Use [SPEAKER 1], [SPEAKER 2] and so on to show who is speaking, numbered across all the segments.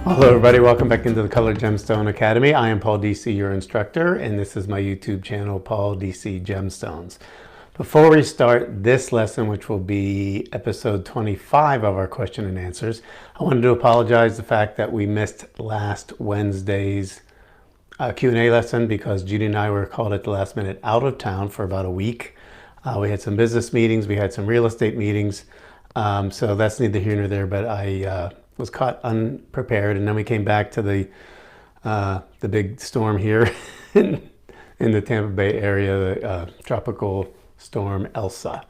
[SPEAKER 1] Hello everybody, welcome back into the Color Gemstone Academy. I am Paul Deasy, your instructor, and this is my YouTube channel, Paul Deasy Gemstones. Before we start this lesson, which will be episode 25 of our question and answers, I wanted to apologize the fact that we missed last Wednesday's Q&A lesson because Judy and I were called at the last minute out of town for about a week. We had some business meetings, we had some real estate meetings, so that's neither here nor there, but I was caught unprepared, and then we came back to the big storm here in the Tampa Bay area, the tropical storm Elsa.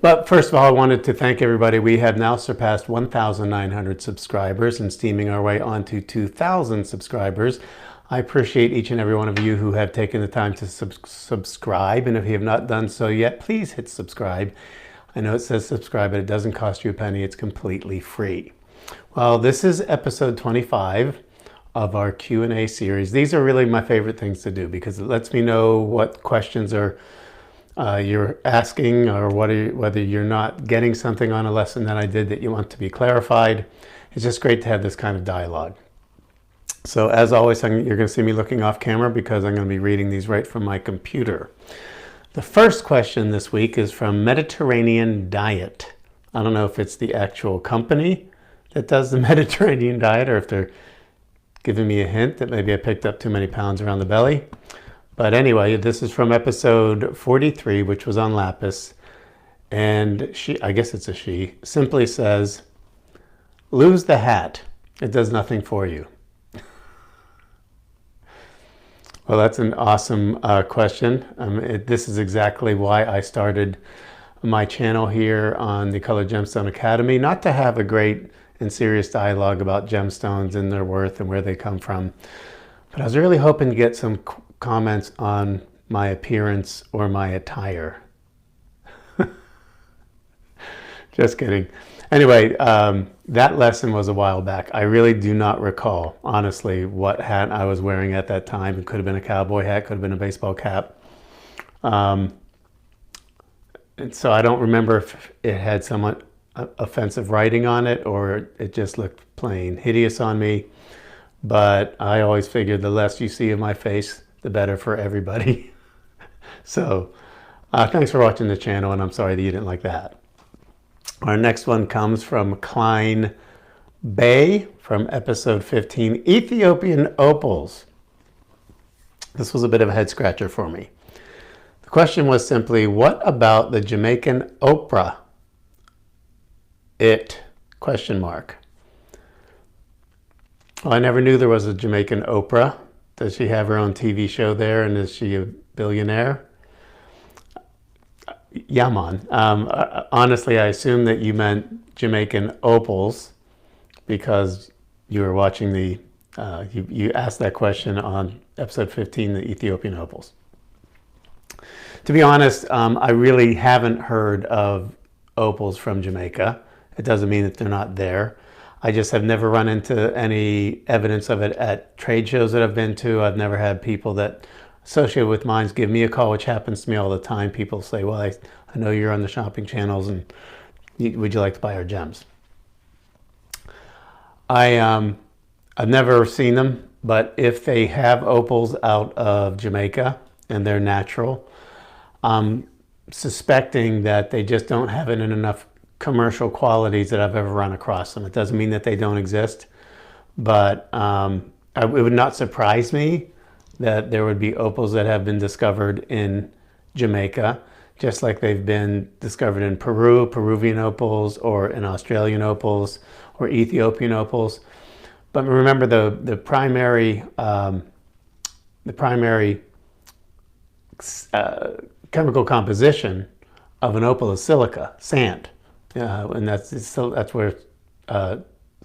[SPEAKER 1] But first of all, I wanted to thank everybody. We have now surpassed 1,900 subscribers and steaming our way onto 2,000 subscribers. I appreciate each and every one of you who have taken the time to subscribe, and if you have not done so yet, please hit subscribe. I know it says subscribe, but it doesn't cost you a penny. It's completely free. Well, this is episode 25 of our Q&A series. These are really my favorite things to do because it lets me know what questions are you're asking, or whether you're not getting something on a lesson that I did that you want to be clarified. It's just great to have this kind of dialogue. So as always, you're going to see me looking off camera because I'm going to be reading these right from my computer. The first question this week is from Mediterranean Diet. I don't know if it's the actual company that does the Mediterranean diet or if they're giving me a hint that maybe I picked up too many pounds around the belly. But anyway, this is from episode 43, which was on lapis. And she, I guess it's a she, simply says, lose the hat. It does nothing for you. Well, that's an awesome question. This is exactly why I started my channel here on the Color Gemstone Academy, not to have a great and serious dialogue about gemstones and their worth and where they come from, but I was really hoping to get some comments on my appearance or my attire. Just kidding. Anyway, that lesson was a while back. I really do not recall, honestly, what hat I was wearing at that time. It could have been a cowboy hat, could have been a baseball cap. And so I don't remember if it had somewhat offensive writing on it or it just looked plain hideous on me. But I always figured the less you see of my face, the better for everybody. So thanks for watching the channel, and I'm sorry that you didn't like that. Our next one comes from Klein Bay from episode 15, Ethiopian opals. This was a bit of a head scratcher for me. The question was simply, what about the Jamaican opera? Question mark. Well, I never knew there was a Jamaican opera. Does she have her own TV show there, and is she a billionaire? Yeah, man. Honestly, I assume that you meant Jamaican opals because you were watching the, you asked that question on episode 15, the Ethiopian opals. To be honest, I really haven't heard of opals from Jamaica. It doesn't mean that they're not there. I just have never run into any evidence of it at trade shows that I've been to. I've never had people that associated with mines give me a call, which happens to me all the time. People say, well, I know you're on the shopping channels, and would you like to buy our gems? I've never seen them, but if they have opals out of Jamaica and they're natural, I'm suspecting that they just don't have it in enough commercial qualities that I've ever run across them. It doesn't mean that they don't exist, but it would not surprise me that there would be opals that have been discovered in Jamaica, just like they've been discovered in Peru, Peruvian opals, or in Australian opals, or Ethiopian opals. But remember, the primary chemical composition of an opal is silica, sand, and that's where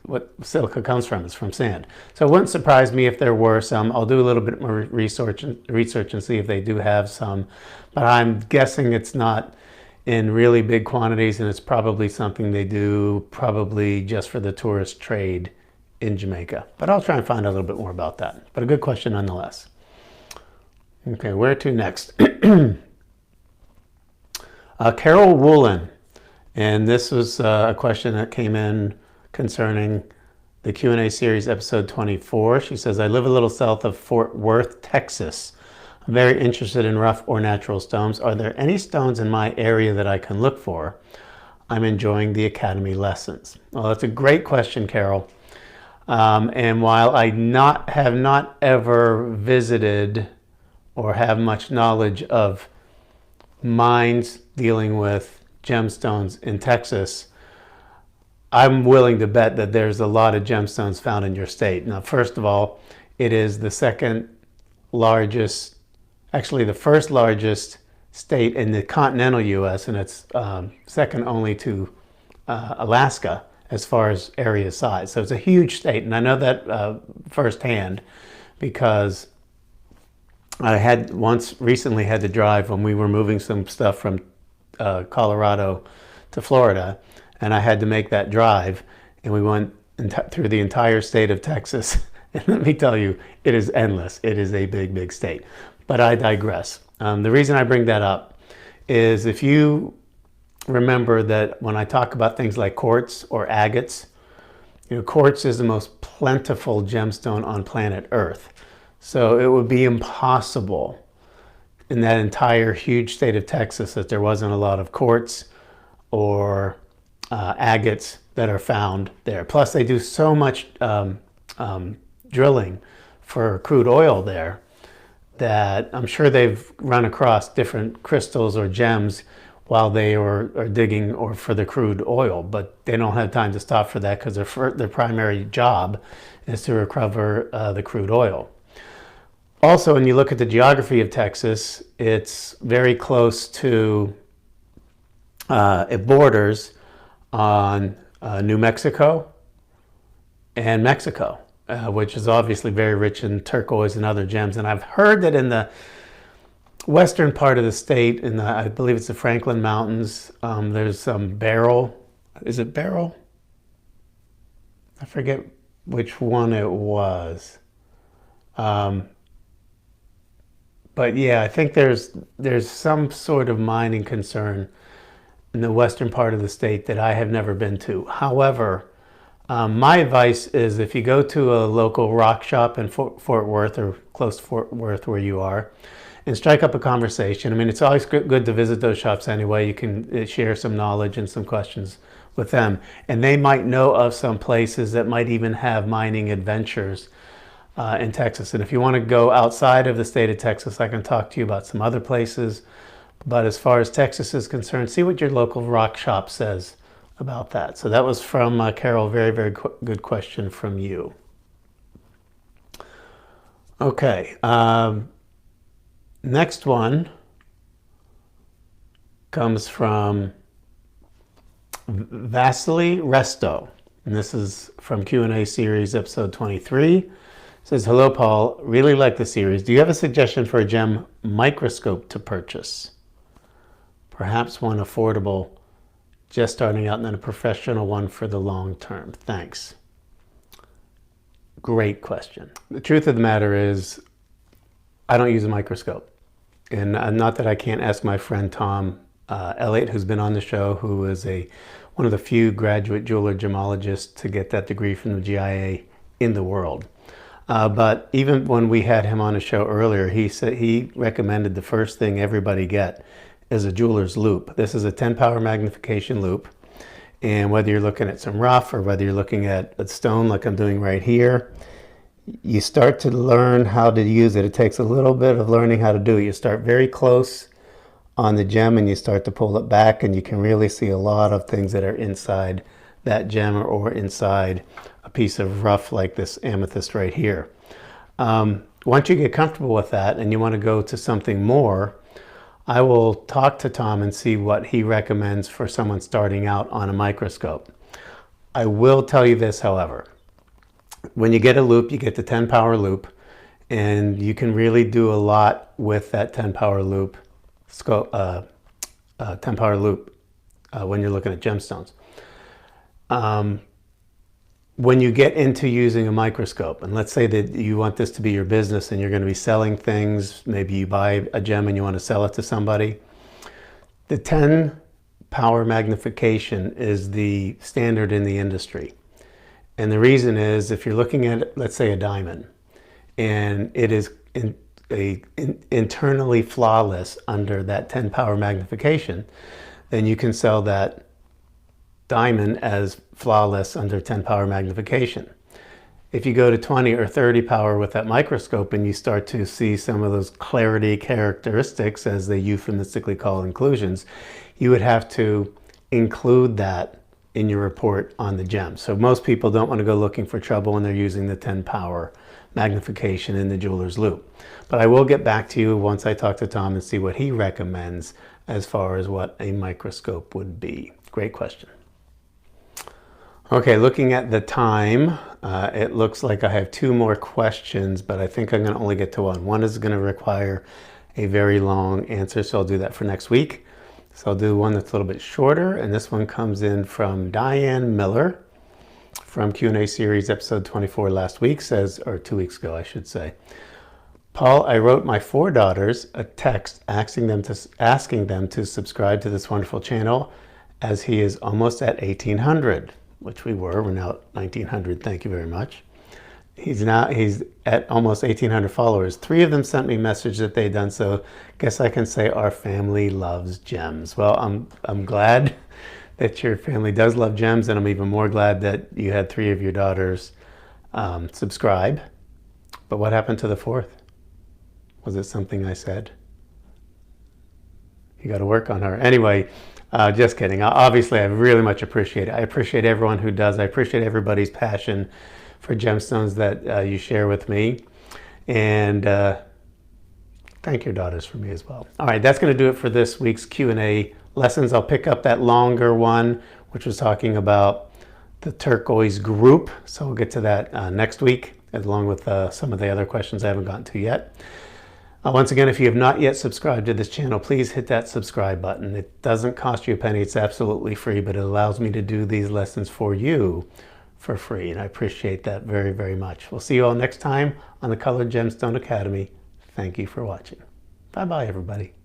[SPEAKER 1] what silica comes from, is from sand. So it wouldn't surprise me if there were some. I'll do a little bit more research and see if they do have some, but I'm guessing it's not in really big quantities, and it's probably something they do probably just for the tourist trade in Jamaica. But I'll try and find out a little bit more about that. But a good question nonetheless. Okay, where to next? Carol Woolen, and this was a question that came in concerning the Q&A series, episode 24. She says, I live a little south of Fort Worth, Texas. I'm very interested in rough or natural stones. Are there any stones in my area that I can look for? I'm enjoying the Academy lessons. Well, that's a great question, Carol. And while I have not ever visited or have much knowledge of mines dealing with gemstones in Texas, I'm willing to bet that there's a lot of gemstones found in your state. Now, first of all, it is the second largest, actually the first largest state in the continental U.S., and it's second only to Alaska as far as area size. So it's a huge state, and I know that firsthand because I had recently had to drive when we were moving some stuff from Colorado to Florida, and I had to make that drive, and we went through the entire state of Texas. And let me tell you, it is endless. It is a big, big state. But I digress. The reason I bring that up is if you remember that when I talk about things like quartz or agates, quartz is the most plentiful gemstone on planet Earth. So it would be impossible in that entire huge state of Texas that there wasn't a lot of quartz or agates that are found there. Plus, they do so much drilling for crude oil there that I'm sure they've run across different crystals or gems while they are digging or for the crude oil, but they don't have time to stop for that because their primary job is to recover the crude oil. Also, when you look at the geography of Texas, it's very close to, it borders on New Mexico and Mexico, which is obviously very rich in turquoise and other gems. And I've heard that in the western part of the state, I believe it's the Franklin Mountains, there's some beryl. Is it beryl? I forget which one it was. But yeah, I think there's some sort of mining concern in the western part of the state that I have never been to. However, my advice is if you go to a local rock shop in Fort Worth or close to Fort Worth where you are, and strike up a conversation. I mean, it's always good to visit those shops anyway. You can share some knowledge and some questions with them. And they might know of some places that might even have mining adventures in Texas. And if you want to go outside of the state of Texas, I can talk to you about some other places. But as far as Texas is concerned, see what your local rock shop says about that. So that was from Carol. Very, very good question from you. Okay. Next one comes from Vasily Resto. And this is from Q&A series, episode 23. It says, hello, Paul. Really like the series. Do you have a suggestion for a gem microscope to purchase? Perhaps one affordable, just starting out, and then a professional one for the long term. Thanks. Great question. The truth of the matter is, I don't use a microscope. And not that I can't ask my friend Tom Elliott, who's been on the show, who is one of the few graduate jeweler gemologists to get that degree from the GIA in the world. But even when we had him on a show earlier, he said he recommended the first thing everybody get is a jeweler's loupe. This is a 10 power magnification loupe. And whether you're looking at some rough or whether you're looking at a stone like I'm doing right here, you start to learn how to use it. It takes a little bit of learning how to do it. You start very close on the gem and you start to pull it back, and you can really see a lot of things that are inside that gem or inside a piece of rough like this amethyst right here. Once you get comfortable with that and you want to go to something more, I will talk to Tom and see what he recommends for someone starting out on a microscope. I will tell you this, however. When you get a loupe, you get the 10 power loupe, and you can really do a lot with that 10 power loupe, 10 power loupe when you're looking at gemstones. When you get into using a microscope, and let's say that you want this to be your business and you're going to be selling things, maybe you buy a gem and you want to sell it to somebody, the 10 power magnification is the standard in the industry. And the reason is, if you're looking at, let's say, a diamond, and it is internally flawless under that 10 power magnification, then you can sell that diamond as flawless under 10 power magnification. If you go to 20 or 30 power with that microscope and you start to see some of those clarity characteristics, as they euphemistically call inclusions, you would have to include that in your report on the gem. So most people don't want to go looking for trouble when they're using the 10 power magnification in the jeweler's loupe. But I will get back to you once I talk to Tom and see what he recommends as far as what a microscope would be. Great question. Okay, looking at the time, it looks like I have 2 more questions, but I think I'm going to only get to one. One is going to require a very long answer, so I'll do that for next week. So I'll do one that's a little bit shorter, and this one comes in from Diane Miller from Q&A series episode 24 last week, says, or 2 weeks ago, I should say. Paul, I wrote my 4 daughters a text asking them to subscribe to this wonderful channel, as he is almost at 1,800. Which we were. We're now at 1,900. Thank you very much. He's at almost 1,800 followers. 3 of them sent me a message that they'd done so. Guess I can say our family loves gems. Well, I'm glad that your family does love gems, and I'm even more glad that you had 3 of your daughters subscribe. But what happened to the 4th? Was it something I said? You got to work on her. Anyway. Just kidding. Obviously, I really much appreciate it. I appreciate everyone who does. I appreciate everybody's passion for gemstones that you share with me. And thank your daughters for me as well. All right, that's going to do it for this week's Q&A lessons. I'll pick up that longer one, which was talking about the turquoise group. So we'll get to that next week, along with some of the other questions I haven't gotten to yet. Once again, if you have not yet subscribed to this channel, please hit that subscribe button. It doesn't cost you a penny. It's absolutely free, but it allows me to do these lessons for you for free, and I appreciate that very, very much. We'll see you all next time on the Colored Gemstone Academy. Thank you for watching. Bye-bye, everybody.